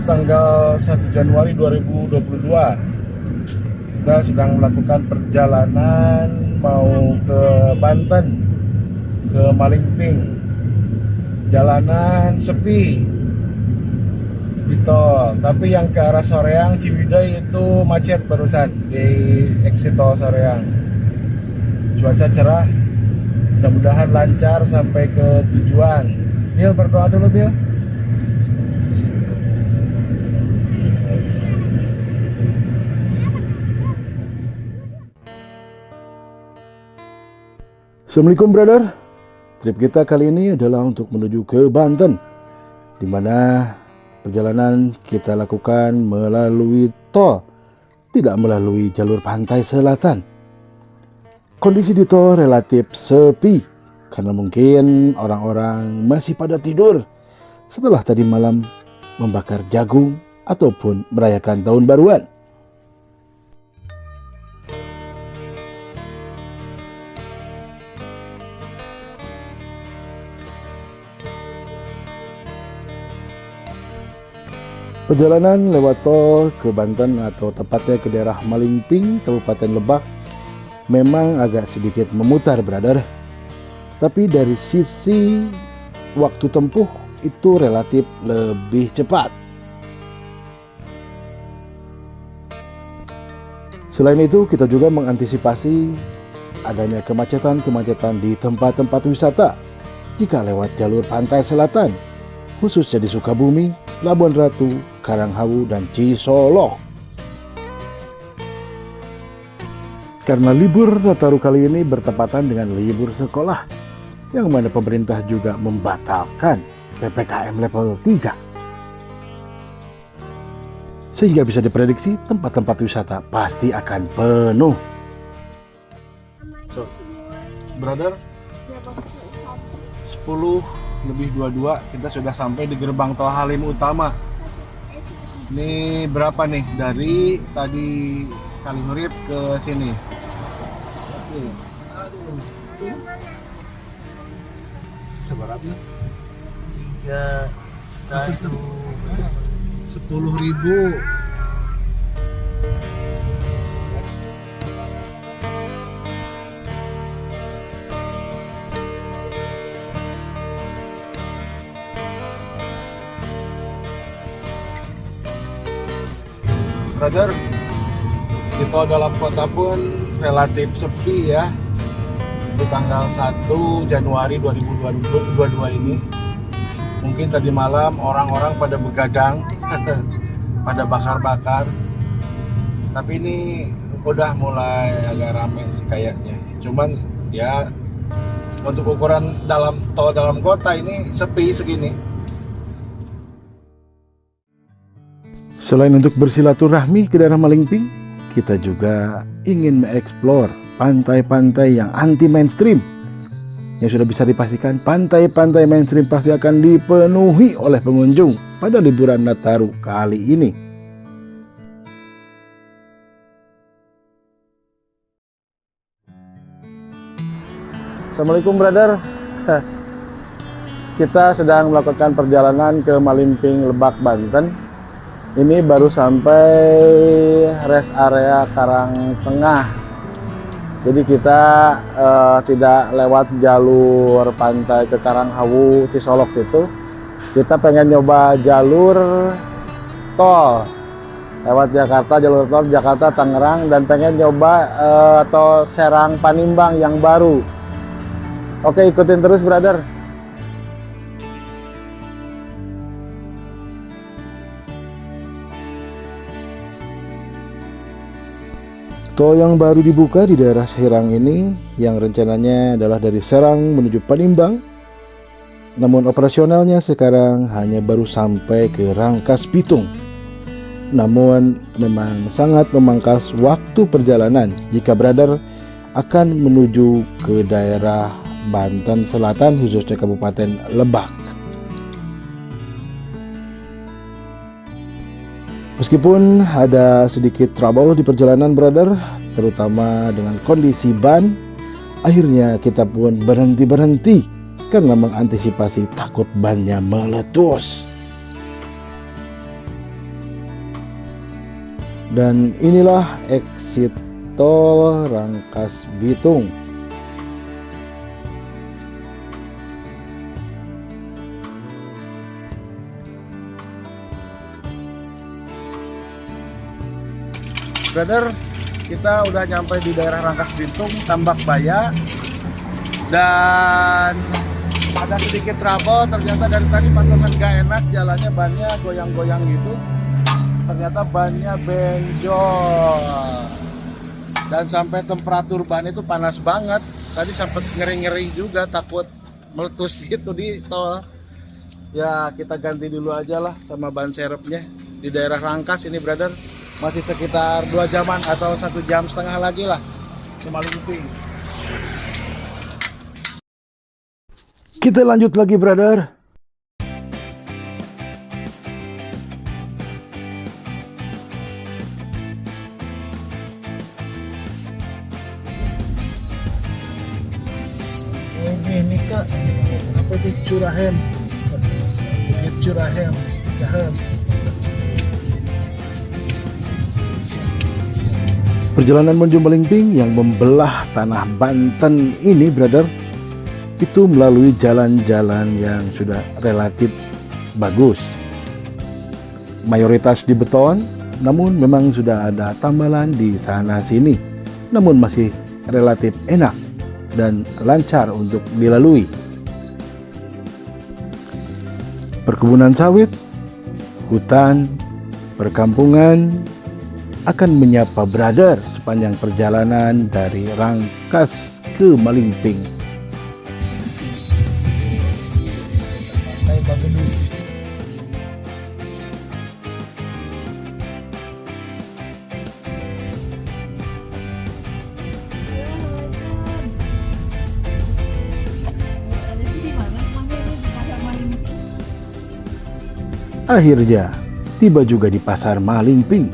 tanggal 1 Januari 2022. Kita sedang melakukan perjalanan mau ke Banten, ke Malingping. Jalanan sepi di tol, tapi yang ke arah Soreang Ciwidey itu macet barusan di exit tol Soreang. Cuaca cerah, mudah-mudahan lancar sampai ke tujuan. Bil, berdoa dulu Bil. Assalamualaikum brother. Trip kita kali ini adalah untuk menuju ke Banten, di mana perjalanan kita lakukan melalui tol, tidak melalui jalur pantai selatan. Kondisi di tol relatif sepi, karena mungkin orang-orang masih pada tidur setelah tadi malam membakar jagung ataupun merayakan tahun baruan. Perjalanan lewat tol ke Banten atau tepatnya ke daerah Malingping, Kabupaten Lebak, memang agak sedikit memutar, brother. Tapi dari sisi waktu tempuh itu relatif lebih cepat. Selain itu, kita juga mengantisipasi adanya kemacetan-kemacetan di tempat-tempat wisata jika lewat jalur pantai selatan, khususnya di Sukabumi, Labuan Ratu, Karanghawu, dan Cisolok. Karena libur Nataru kali ini bertepatan dengan libur sekolah, yang mana pemerintah juga membatalkan PPKM level 3. Sehingga bisa diprediksi tempat-tempat wisata pasti akan penuh. So, brother, 10:22 kita sudah sampai di gerbang tol Halim Utama. Ini berapa nih dari tadi Kalihurip ke sini? Seberapa? 10.000. Brother, di tol dalam kota pun relatif sepi ya di tanggal 1 Januari 2022 ini. Mungkin tadi malam orang-orang pada begadang pada bakar-bakar, tapi ini udah mulai agak rame sih kayaknya. Cuman ya untuk ukuran dalam tol dalam kota ini sepi segini. Selain untuk bersilaturahmi ke daerah Malingping, kita juga ingin mengeksplor pantai-pantai yang anti mainstream. Yang sudah bisa dipastikan pantai-pantai mainstream pasti akan dipenuhi oleh pengunjung pada liburan Nataru kali ini. Assalamualaikum brother. Kita sedang melakukan perjalanan ke Malingping, Lebak, Banten. Ini baru sampai rest area Karang Tengah. Jadi kita tidak lewat jalur pantai ke Karanghawu, Cisolok itu. Kita pengen nyoba jalur tol lewat Jakarta, jalur tol Jakarta Tangerang, dan pengen nyoba tol Serang Panimbang yang baru. Oke, ikutin terus brother. Tol yang baru dibuka di daerah Serang ini, yang rencananya adalah dari Serang menuju Panimbang, namun operasionalnya sekarang hanya baru sampai ke Rangkas Bitung. Namun memang sangat memangkas waktu perjalanan jika brother akan menuju ke daerah Banten Selatan, khususnya Kabupaten Lebak. Meskipun ada sedikit trouble di perjalanan brother, terutama dengan kondisi ban, akhirnya kita pun berhenti karena mengantisipasi takut bannya meletus. Dan inilah exit tol Rangkas Bitung. Brother, kita udah nyampe di daerah Rangkas Bitung, Tambak Baya, dan ada sedikit trouble. Ternyata dari tadi pantulan gak enak, jalannya bannya goyang-goyang gitu. Ternyata bannya benjol, dan sampai temperatur ban itu panas banget. Tadi sempat ngeri-ngeri juga, takut meletus gitu di tol. Ya kita ganti dulu aja lah sama ban serepnya. Di daerah Rangkas ini brother, masih sekitar 2 jaman atau 1,5 jam lagi lah ke Malingping. Kita lanjut lagi brother. Ini kak, apa itu Curahem? Curahem, Cicahem. Perjalanan menuju Malingping yang membelah tanah Banten ini brother, itu melalui jalan-jalan yang sudah relatif bagus. Mayoritas di beton, namun memang sudah ada tambalan di sana sini. Namun masih relatif enak dan lancar untuk dilalui. Perkebunan sawit, hutan, perkampungan akan menyapa brother sepanjang perjalanan dari Rangkas ke Malingping. Akhirnya tiba juga di pasar Malingping.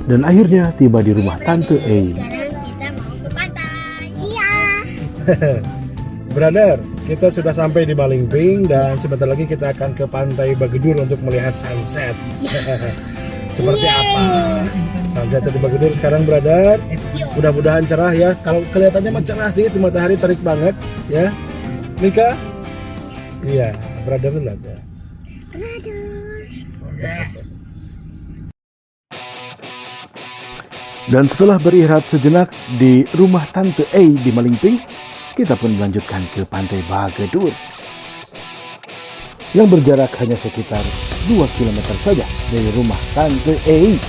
Dan akhirnya tiba di rumah Tante E. Sekarang kita mau ke pantai. Iya. Brother, kita sudah sampai di Malingping dan sebentar lagi kita akan ke Pantai Bagedur untuk melihat sunset. Seperti apa sunset di Bagedur sekarang, brother? Mudah-mudahan cerah ya. Kalau kelihatannya mah cerah sih, itu matahari terik banget ya. Mika? Iya, brother lihat ya. Dan setelah beristirahat sejenak di rumah Tante E di Malingping, kita pun melanjutkan ke Pantai Bagedur yang berjarak hanya sekitar 2 km saja dari rumah Tante E.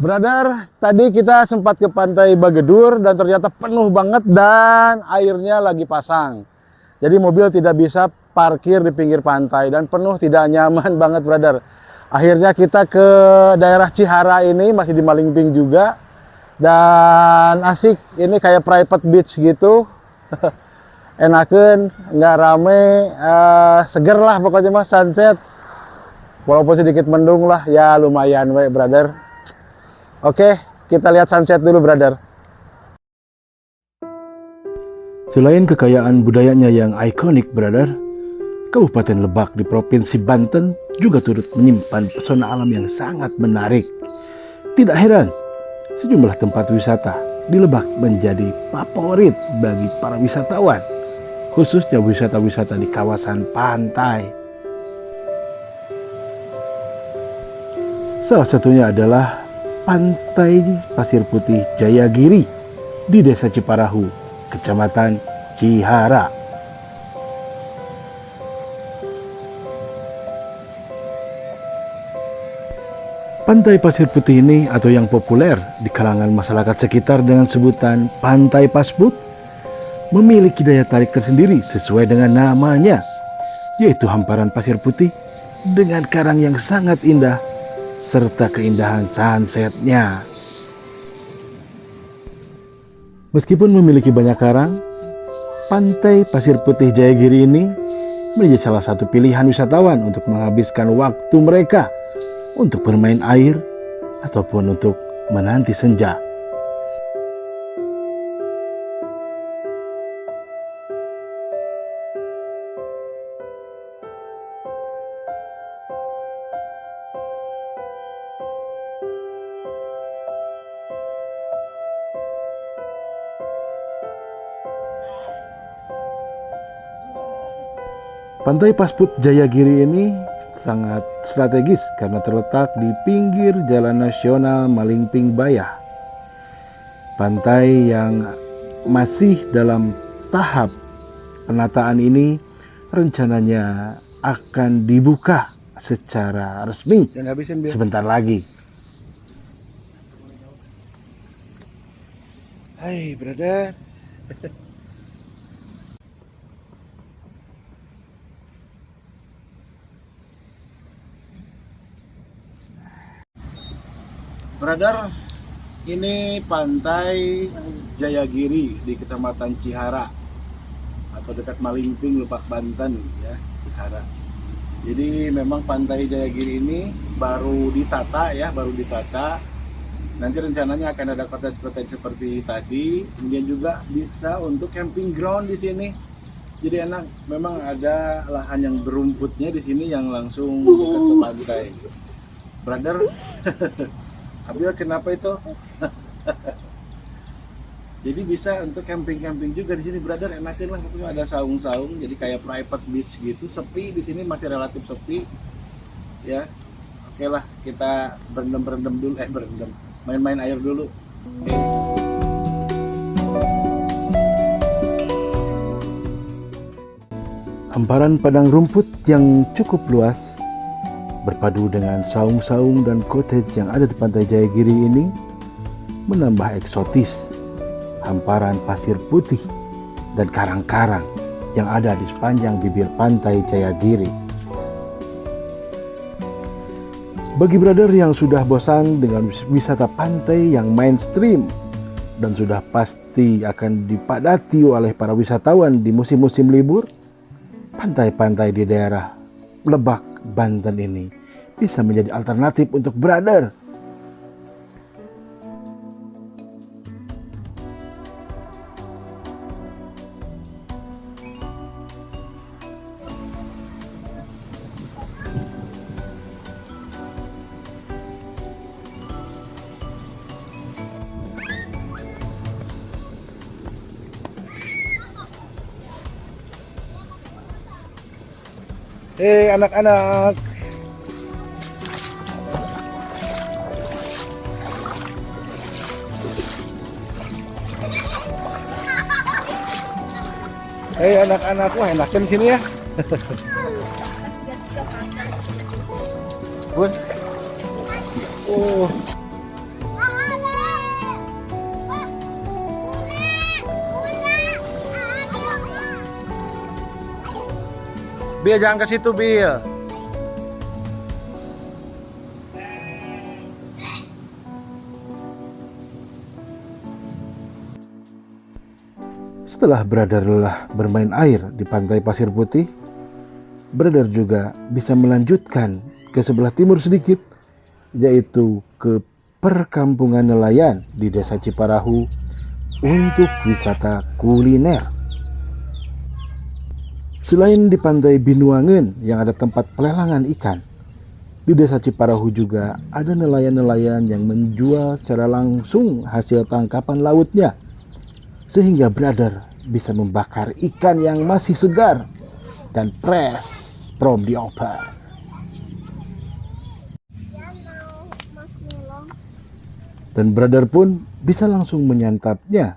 Brother, tadi kita sempat ke Pantai Bagedur dan ternyata penuh banget dan airnya lagi pasang. Jadi mobil tidak bisa parkir di pinggir pantai dan penuh, tidak nyaman banget brother. Akhirnya kita ke daerah Cihara ini, masih di Malingping juga. Dan asik, ini kayak private beach gitu. Enakeun, nggak rame, seger lah pokoknya mah sunset. Walaupun sedikit mendung lah, ya lumayan we brother. Oke, kita lihat sunset dulu brother. Selain kekayaan budayanya yang ikonik brother, Kabupaten Lebak di Provinsi Banten juga turut menyimpan pesona alam yang sangat menarik. Tidak heran, sejumlah tempat wisata di Lebak menjadi favorit bagi para wisatawan, khususnya wisata-wisata di kawasan pantai. Salah satunya adalah Pantai Pasir Putih Jayagiri di Desa Ciparahu, Kecamatan Cihara. Pantai Pasir Putih ini atau yang populer di kalangan masyarakat sekitar dengan sebutan Pantai Pasput memiliki daya tarik tersendiri sesuai dengan namanya, yaitu hamparan pasir putih dengan karang yang sangat indah serta keindahan sunsetnya. Meskipun memiliki banyak karang, Pantai Pasir Putih Jayagiri ini menjadi salah satu pilihan wisatawan untuk menghabiskan waktu mereka untuk bermain air ataupun untuk menanti senja. Pantai Pasput Jayagiri ini sangat strategis karena terletak di pinggir Jalan Nasional Malingping Bayah. Pantai yang masih dalam tahap penataan ini rencananya akan dibuka secara resmi sebentar lagi. Hai, brother. Brother, ini pantai Jayagiri di Kecamatan Cihara atau dekat Malingping, Lebak, Banten ya, Cihara. Jadi memang pantai Jayagiri ini baru ditata ya, Nanti rencananya akan ada kotej-kotej seperti tadi, kemudian juga bisa untuk camping ground di sini. Jadi enak, memang ada lahan yang berumputnya di sini yang langsung dekat ke pantai. Brother, Abil kenapa itu? Jadi bisa untuk camping-camping juga di sini, brother. Enakin lah, pokoknya ada saung-saung, jadi kayak private beach gitu. Sepi di sini, masih relatif sepi. Ya, oke lah, kita berendam dulu, main-main air dulu. Oke. Hamparan padang rumput yang cukup luas berpadu dengan saung-saung dan cottage yang ada di pantai Jayagiri ini menambah eksotis hamparan pasir putih dan karang-karang yang ada di sepanjang bibir pantai Jayagiri. Bagi brother yang sudah bosan dengan wisata pantai yang mainstream dan sudah pasti akan dipadati oleh para wisatawan di musim-musim libur, pantai-pantai di daerah Lebak, Banten ini bisa menjadi alternatif untuk brother. Hei anak-anak. Hei anak-anak, wah enakan sini ya. Bun. Oh. Bil, jangan ke situ, Bil. Setelah brother lelah bermain air di pantai pasir putih, brother juga bisa melanjutkan ke sebelah timur sedikit, yaitu ke perkampungan nelayan di Desa Ciparahu untuk wisata kuliner. Selain di pantai Binuangen yang ada tempat pelelangan ikan, di Desa Ciparahu juga ada nelayan-nelayan yang menjual secara langsung hasil tangkapan lautnya, sehingga brother bisa membakar ikan yang masih segar dan fresh from the open. Dan brother pun bisa langsung menyantapnya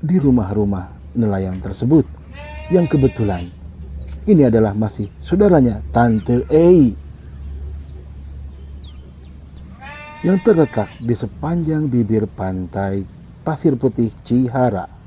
di rumah-rumah nelayan tersebut, yang kebetulan ini adalah masih saudaranya Tante Ei yang terletak di sepanjang bibir pantai Pasir Putih Cihara.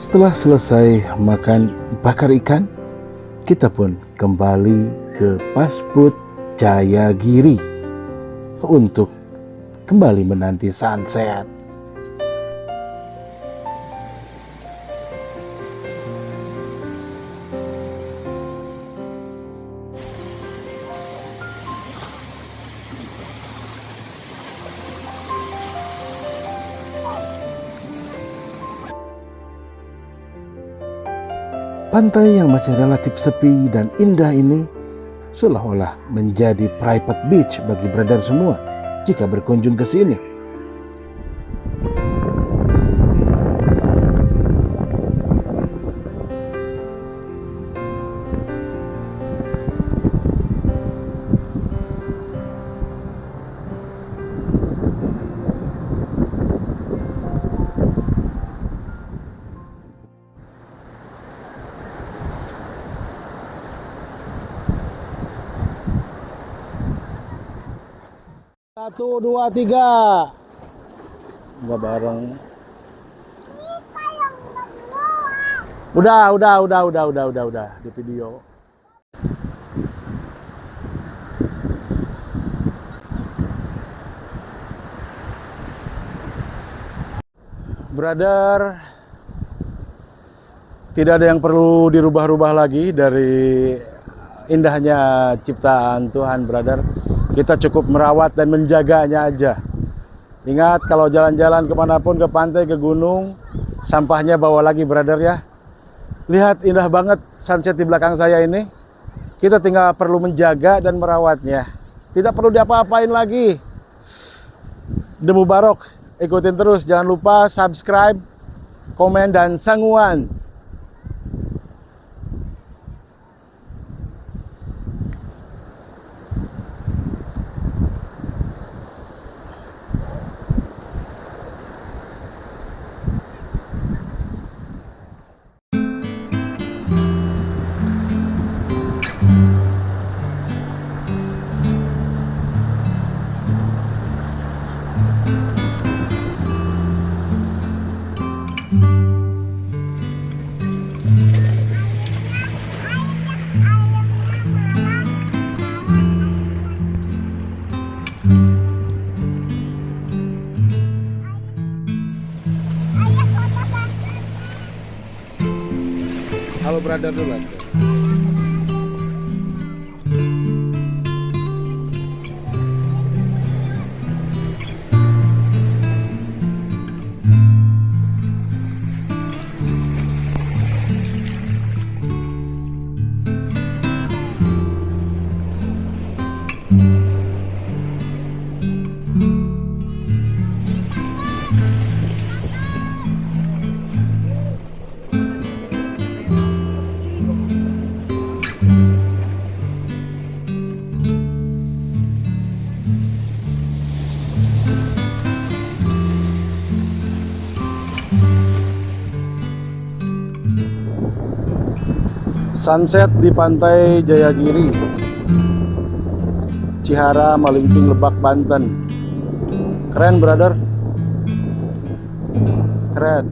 Setelah selesai makan bakar ikan, kita pun kembali ke Pasput Jayagiri untuk kembali menanti sunset. Pantai yang masih relatif sepi dan indah ini seolah-olah menjadi private beach bagi brother semua jika berkunjung ke sini. Satu, dua, tiga. Nggak bareng. Udah di video. Brother, tidak ada yang perlu dirubah-rubah lagi dari indahnya ciptaan Tuhan, brother. Kita cukup merawat dan menjaganya aja. Ingat, kalau jalan-jalan kemanapun, ke pantai, ke gunung, sampahnya bawa lagi, brother ya. Lihat, indah banget sunset di belakang saya ini. Kita tinggal perlu menjaga dan merawatnya. Tidak perlu diapa-apain lagi. Demu Barok, ikutin terus. Jangan lupa subscribe, komen, dan sanguan. Halo brother dulu aja. Sunset di Pantai Jayagiri, Cihara, Malingping, Lebak, Banten. Keren brother, keren.